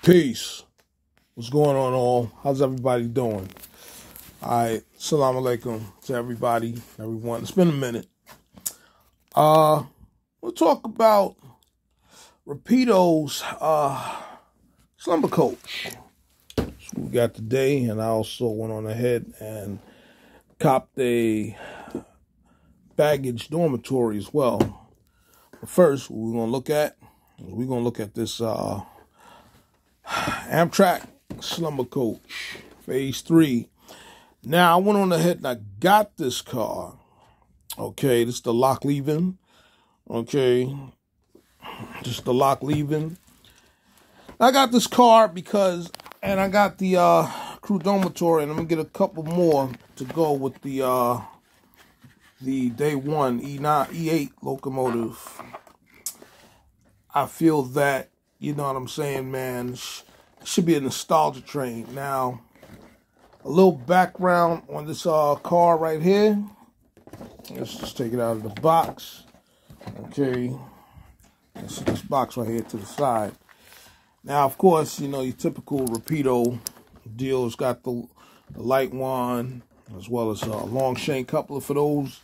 Peace. What's going on, all? How's everybody doing? All right. Assalamu alaikum to everybody, everyone. It's been a minute. We'll talk about Rapido's Slumber coach. That's what we got today, and I also went on ahead and copped a baggage dormitory as well. But first, what we're going to look at this Amtrak Slumber coach, phase 3. Now, I went on ahead and I got this car. Okay, this is the lock leaving. Okay, just the lock leaving. I got this car because, and I got the crew dormitory, and I'm going to get a couple more to go with the day one E8 locomotive. I feel that, you know what I'm saying, man, it should be a nostalgia train. Now, a little background on this car right here. Let's just take it out of the box. Okay. Let's see this box right here to the side. Now, of course, you know, your typical Rapido deal has got the light one, as well as a long chain coupler for those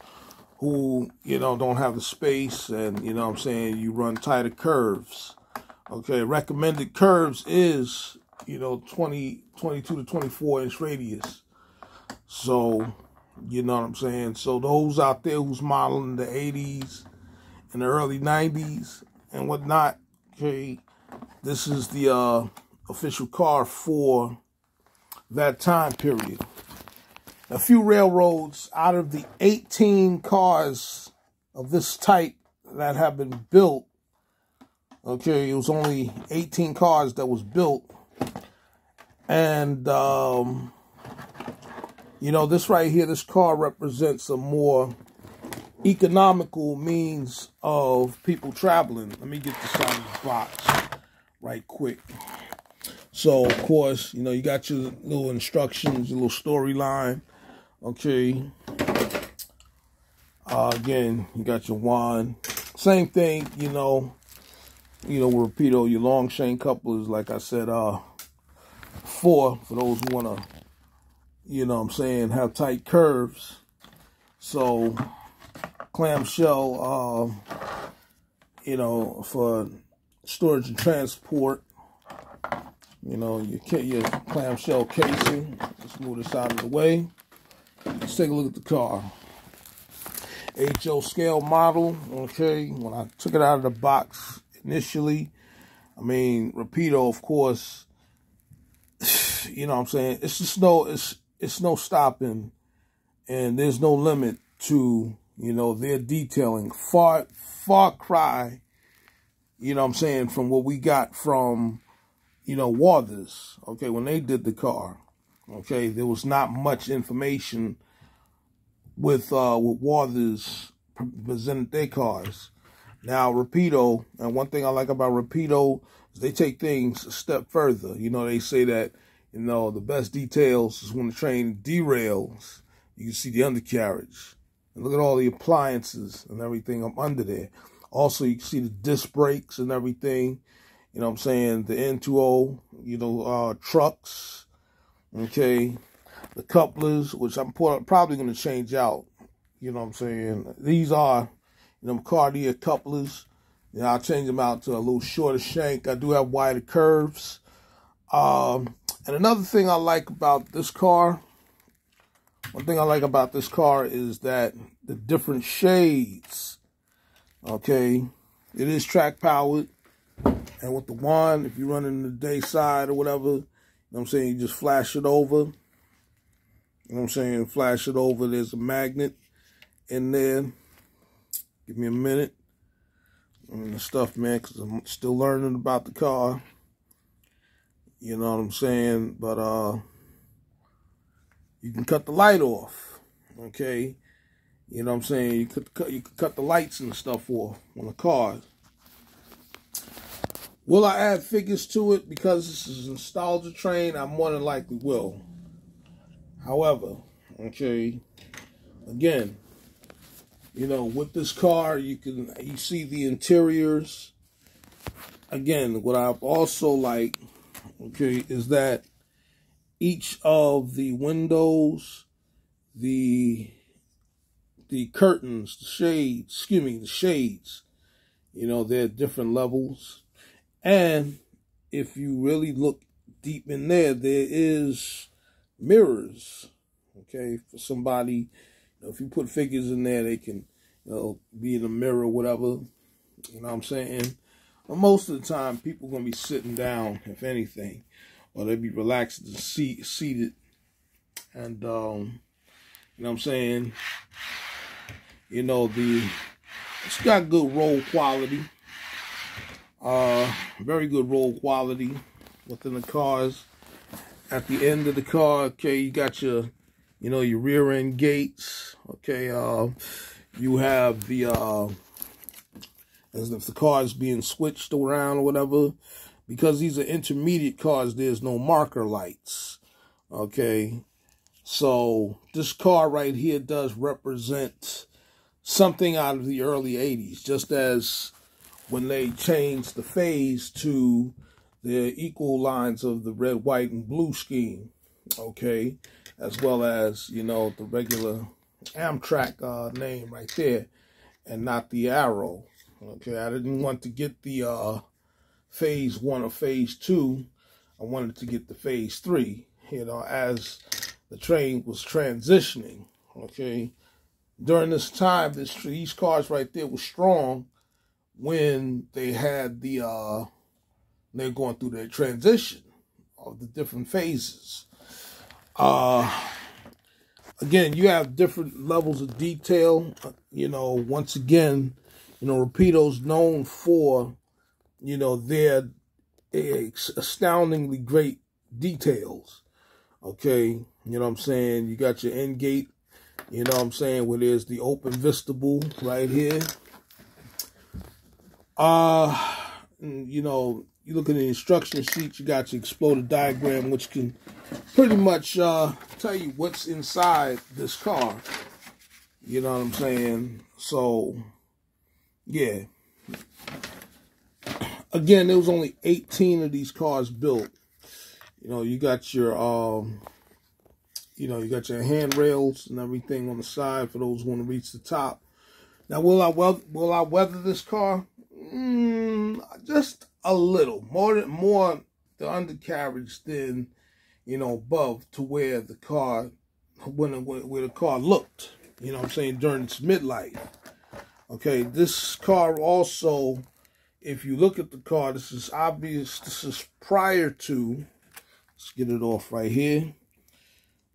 who, you know, don't have the space and, you know what I'm saying, you run tighter curves. Okay, recommended curves is, you know, 22 to 24 inch radius. So, you know what I'm saying? So those out there who's modeling the 80s and the early 90s and whatnot, okay, this is the official car for that time period. A few railroads out of the 18 cars of this type that have been built, okay, it was only 18 cars that was built. And, you know, this right here, this car represents a more economical means of people traveling. Let me get this out of the box right quick. So, of course, you know, you got your little instructions, your little storyline. Okay. Again, you got your wand. Same thing, you know, with Rapido, your long chain couplers, like I said, 4 for those who want to, you know what I'm saying, have tight curves. So, clamshell, you know, for storage and transport. You know, your clamshell casing. Let's move this out of the way. Let's take a look at the car. HO scale model, okay. When I took it out of the box initially, I mean, Rapido, of course, you know what I'm saying, it's just it's no stopping, and there's no limit to, you know, their detailing. Far cry, you know what I'm saying, from what we got from, you know, Warthers, okay, when they did the car. Okay, there was not much information with Warthers presented their cars. Now, Rapido, and one thing I like about Rapido is they take things a step further. You know, they say that, you know, the best details is when the train derails. You can see the undercarriage. And look at all the appliances and everything up under there. Also, you can see the disc brakes and everything. You know what I'm saying? The N2O, you know, trucks. Okay, the couplers, which I'm probably going to change out. You know what I'm saying? These are, you know, Cartier couplers. You know, I'll change them out to a little shorter shank. I do have wider curves. And another thing I like about this car, is that the different shades. Okay, it is track powered. And with the wand, if you're running the day side or whatever, you know what I'm saying, you just flash it over. You know what I'm saying? Flash it over. There's a magnet in there. Give me a minute. And the stuff, man, because I'm still learning about the car. You know what I'm saying? But you can cut the light off. Okay? You know what I'm saying? You could cut the lights and stuff off on the car. Will I add figures to it because this is a nostalgia train? I more than likely will. However, okay, again, you know, with this car, you see the interiors. Again, what I also like okay, is that each of the windows, the curtains, the shades, you know, they're different levels. And if you really look deep in there, there is mirrors, okay, for somebody. You know, if you put figures in there, they can, you know, be in a mirror, whatever, you know what I'm saying? But most of the time, people are going to be sitting down, if anything, or they'll be relaxed and seated. And, you know what I'm saying? You know, it's got good roll quality. Very good roll quality within the cars. At the end of the car, okay, you got your, you know, your rear end gates. Okay, you have the, as if the car is being switched around or whatever. Because these are intermediate cars, there's no marker lights. Okay, so this car right here does represent something out of the early 80s, just as when they changed the phase to the equal lines of the red, white, and blue scheme, okay, as well as, you know, the regular Amtrak name right there, and not the arrow, okay. I didn't want to get the phase 1 or phase 2. I wanted to get the phase 3, you know, as the train was transitioning, okay. During this time, these cars right there were strong when they had they're going through their transition of the different phases. Again, you have different levels of detail. You know, once again, you know, Rapido's known for, you know, their astoundingly great details. Okay, you know what I'm saying? You got your end gate, you know what I'm saying, where there's the open vestibule right here. You know, you look at the instruction sheet, you got your exploded diagram, which can pretty much tell you what's inside this car. You know what I'm saying? So, yeah. Again, there was only 18 of these cars built. You know, you got your, you know, you got your handrails and everything on the side for those who want to reach the top. Now, will I weather this car? Just a little more the undercarriage than, you know, above, to where the car, where the car looked, you know what I'm saying, during its midlife. Okay, this car also, if you look at the car, this is obvious, this is prior to, let's get it off right here.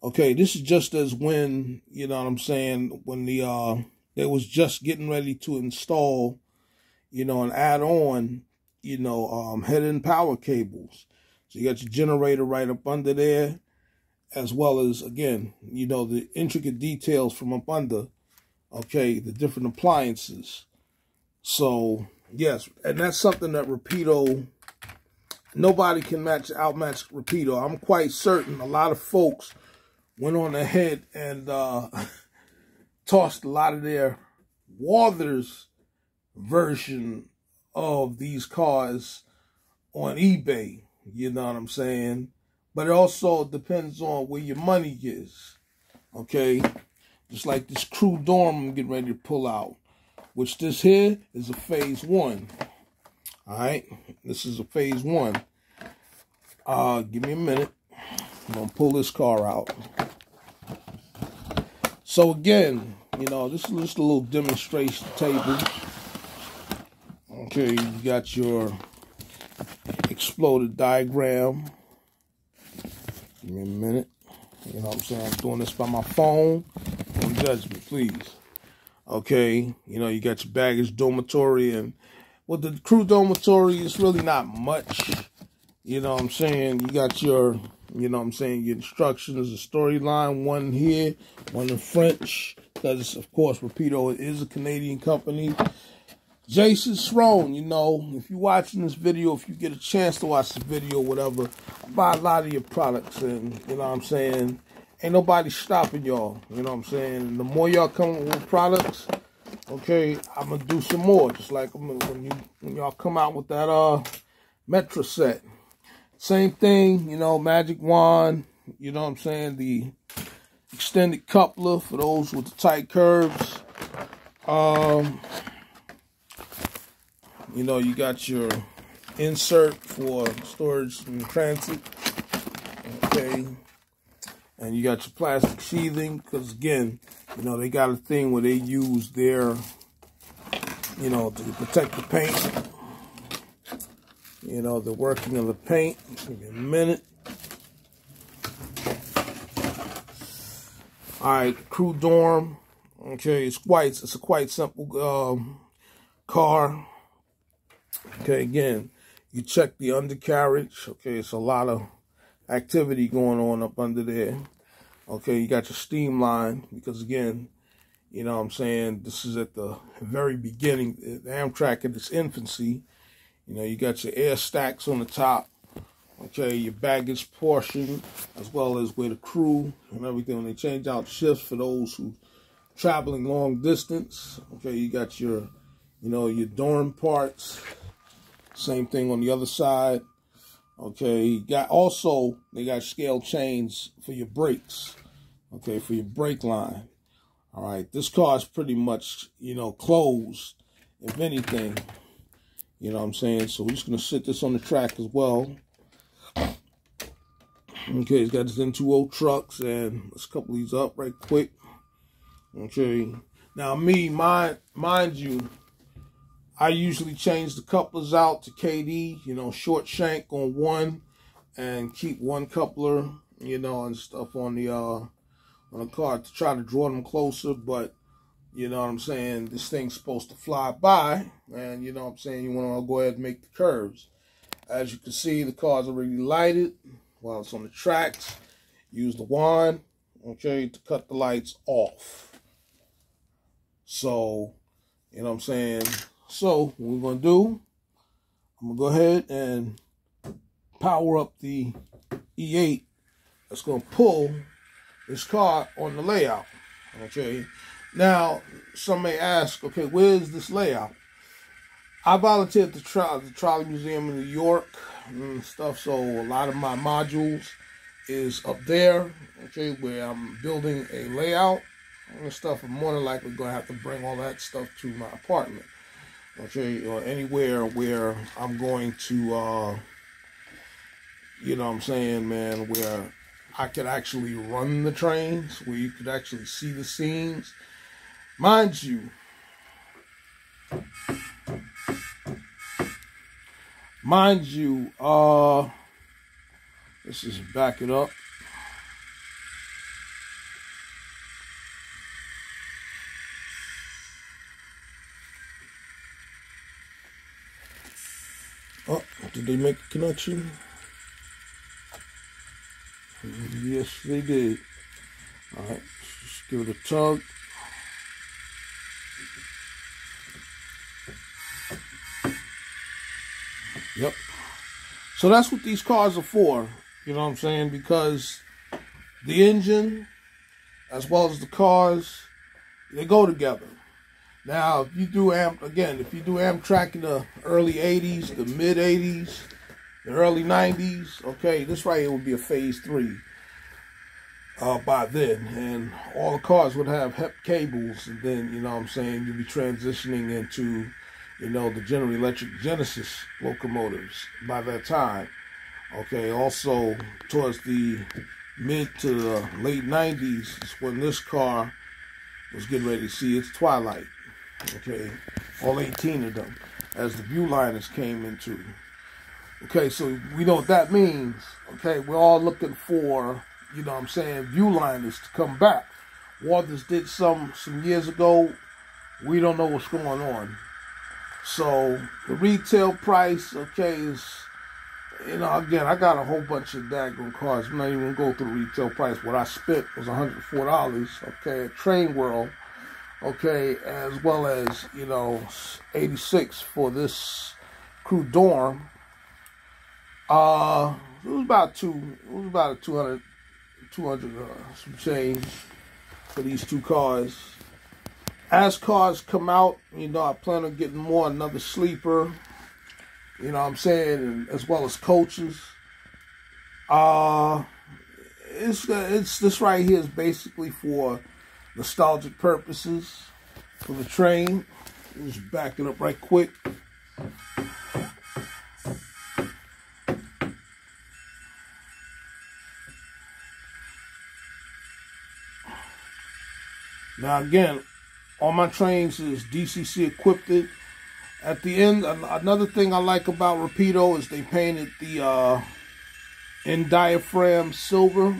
Okay, this is just as when, you know what I'm saying, when they was just getting ready to install, you know, and add on, you know, head-end power cables. So you got your generator right up under there, as well as, again, you know, the intricate details from up under, okay, the different appliances. So, yes, and that's something that Rapido, nobody can outmatch Rapido. I'm quite certain a lot of folks went on ahead and tossed a lot of their Walthers version of these cars on eBay, you know what I'm saying? But it also depends on where your money is, okay? Just like this crew dorm I'm getting ready to pull out, which this here is a phase 1, all right? This is a phase 1. Give me a minute. I'm going to pull this car out. So again, you know, this is just a little demonstration table. Okay, you got your exploded diagram. Give me a minute. You know what I'm saying? I'm doing this by my phone. Don't judge me, please. Okay, you know, you got your baggage dormitory, and with the crew dormitory, it's really not much. You know what I'm saying? You got your, you know what I'm saying, your instructions, the storyline, one here, one in French, because, of course, Rapido is a Canadian company. Jason Srone, you know, if you're watching this video, if you get a chance to watch the video, whatever, buy a lot of your products, and, you know what I'm saying, ain't nobody stopping y'all, you know what I'm saying. The more y'all come with products, okay, I'm going to do some more, just like when y'all come out with that Metro set. Same thing, you know, magic wand, you know what I'm saying, the extended coupler for those with the tight curves. You know, you got your insert for storage in transit, okay, and you got your plastic sheathing, because again, you know, they got a thing where they use their, you know, to protect the paint. You know, the working of the paint. Give me a minute. All right, crew dorm. Okay, it's a quite simple car. Okay, again, you check the undercarriage. Okay, it's a lot of activity going on up under there. Okay, you got your steam line, because again, you know what I'm saying, this is at the very beginning, the Amtrak in its infancy. You know, you got your air stacks on the top, okay, your baggage portion, as well as where the crew and everything, when they change out shifts for those who traveling long distance, okay, you got your, you know, your dorm parts, same thing on the other side, okay, you got also, they got scale chains for your brakes, okay, for your brake line. All right, this car is pretty much, you know, closed, if anything. You know what I'm saying? So we're just going to sit this on the track as well. Okay, it's got his N20 trucks, and let's couple these up right quick. Okay, now mind you, I usually change the couplers out to KD, you know, short shank on one, and keep one coupler, you know, and stuff on the car to try to draw them closer, but you know what I'm saying, this thing's supposed to fly by, and you know what I'm saying, you want to go ahead and make the curves. As you can see, the car's already lighted while it's on the tracks. Use the wand, okay, to cut the lights off. So, you know what I'm saying, so what we're going to do, I'm going to go ahead and power up the E8 that's going to pull this car on the layout, okay. Now, some may ask, okay, where's this layout? I volunteered at the Trolley Museum in New York and stuff, so a lot of my modules is up there, okay, where I'm building a layout and stuff. I'm more than likely going to have to bring all that stuff to my apartment, okay, or anywhere where I'm going to, you know what I'm saying, man, where I could actually run the trains, where you could actually see the scenes. Mind you, let's just back it up. Oh, did they make a connection? Yes, they did. All right, just give it a tug. Yep. So that's what these cars are for, you know what I'm saying, because the engine, as well as the cars, they go together. Now, if you do Amtrak in the early 80s, the mid 80s, the early 90s, okay, this right here would be a phase 3 by then, and all the cars would have HEP cables, and then, you know what I'm saying, you'd be transitioning into, you know, the General Electric Genesis locomotives by that time. Okay, also towards the mid to the late 90s is when this car was getting ready to see its twilight. Okay, all 18 of them, as the Viewliners came into. Okay, so we know what that means. Okay, we're all looking for, you know what I'm saying, Viewliners to come back. Walters did some years ago. We don't know what's going on. So the retail price, okay, is, you know, again, I got a whole bunch of daggone cars. I'm not even going to go through the retail price. What I spent was $104, okay, at Train World, okay, as well as, you know, $86 for this crew dorm. It was about a 200 some change for these two cars. As cars come out, you know, I plan on getting another sleeper, you know what I'm saying, and as well as coaches, It's this right here is basically for nostalgic purposes for the train. Just back it up right quick. Now again, all my trains is DCC equipped. At the end, another thing I like about Rapido is they painted the end diaphragm silver.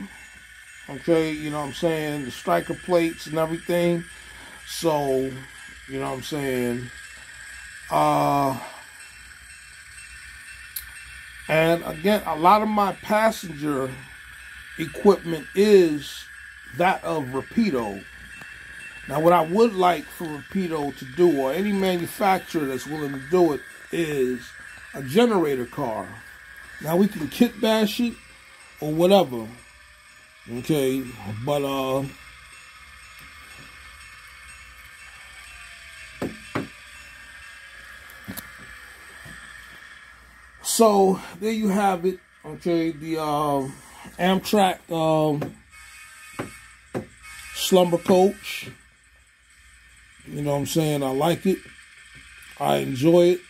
Okay, you know what I'm saying? The striker plates and everything. So, you know what I'm saying? And again, a lot of my passenger equipment is that of Rapido. Now, what I would like for Rapido to do, or any manufacturer that's willing to do it, is a generator car. Now, we can kit bash it or whatever. Okay, but so there you have it. Okay, the Amtrak Slumber coach. You know what I'm saying? I like it. I enjoy it.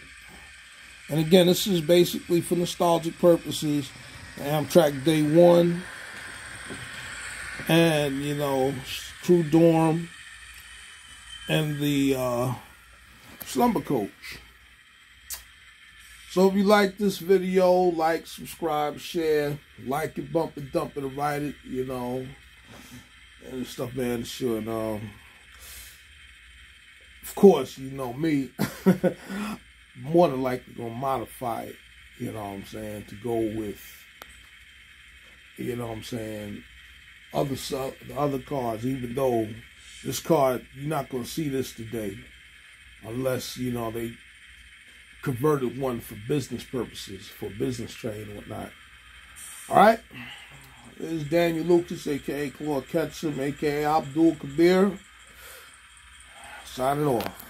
And again, this is basically for nostalgic purposes. The Amtrak Day 1. And, you know, Crew Dorm. And the Slumber coach. So if you like this video, like, subscribe, share, like it, bump it, dump it, write it, you know, and stuff, man. Sure, and of course, you know me, more than likely gonna modify it, you know what I'm saying, to go with, you know what I'm saying, the other cars, even though this car, you're not gonna see this today, unless, you know, they converted one for business purposes, for business train and whatnot. All right, this is Daniel Lucas, aka Claude Ketchum, aka Abdul Kabir, signing off.